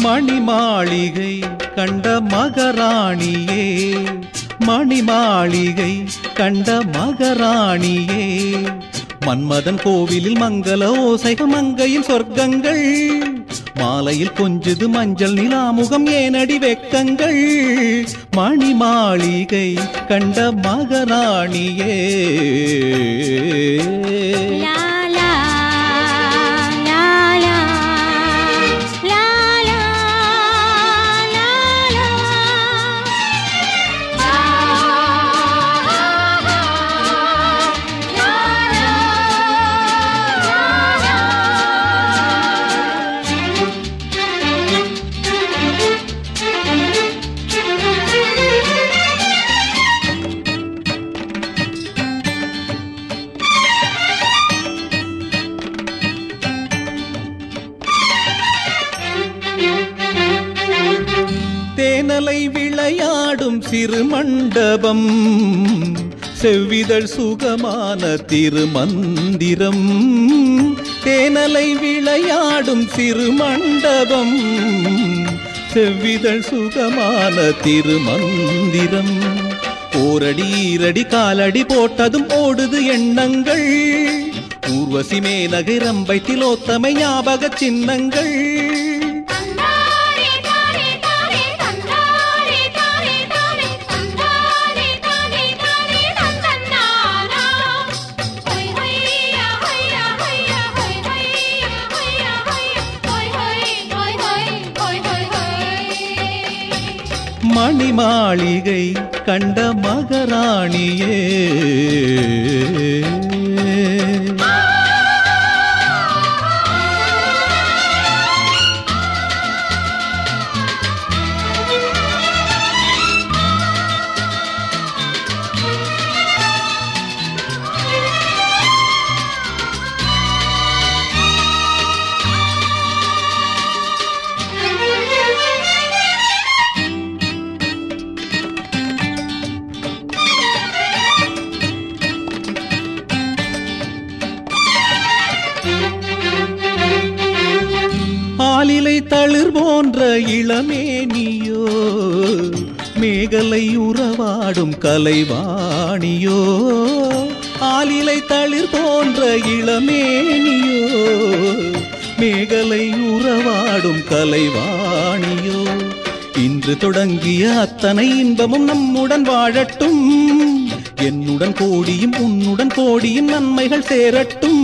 மணிமாளிகை கண்ட மகராணியே, மணிமாளிகை கண்ட மகராணியே, மன்மதன் கோவிலில் மங்கள ஓசைகள் மங்கையின் சொர்க்கங்கள், மாலையில் கொஞ்சுது மஞ்சள் நிலாமுகம் ஏனடி வெக்கங்கள், மணிமாளிகை கண்ட மகராணியே. தேனலை விளையாடும் சிறு மண்டபம், செவ்விதழ் சுகமான திருமந்திரம், தேனலை விளையாடும் சிறு மண்டபம், செவ்விதழ் சுகமான திருமந்திரம், ஓரடி ஈரடி காலடி போட்டதும் ஓடுது எண்ணங்கள், ஊர்வசி மேனகை ரம்பை திலோத்தமை ஞாபக சின்னங்கள், மணிமாளிகை கண்ட மகராணியே. ஆலிலை தளிர் போன்ற இளமேனியோ, மேகலை உறவாடும் கலைவாணியோ, ஆலிலை தளிர் போன்ற இளமேனியோ, மேகலை உறவாடும் கலைவாணியோ, இன்று தொடங்கிய அத்தனை இன்பமும் நம்முடன் வாழட்டும், என்னுடன் கோடியும் உன்னுடன் கோடியும் நன்மைகள் சேரட்டும்,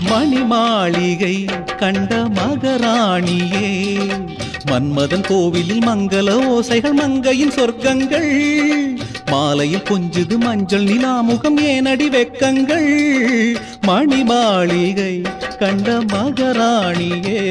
மணிமாளிகை கண்ட மகராணியே, மன்மதன் கோவிலில் மங்கள ஓசைகள் மங்கையின் சொர்க்கங்கள், மாலையில் கொஞ்சுது மஞ்சள் நிலாமுகம் ஏனடி வெக்கங்கள், மணிமாளிகை கண்ட மகராணியே.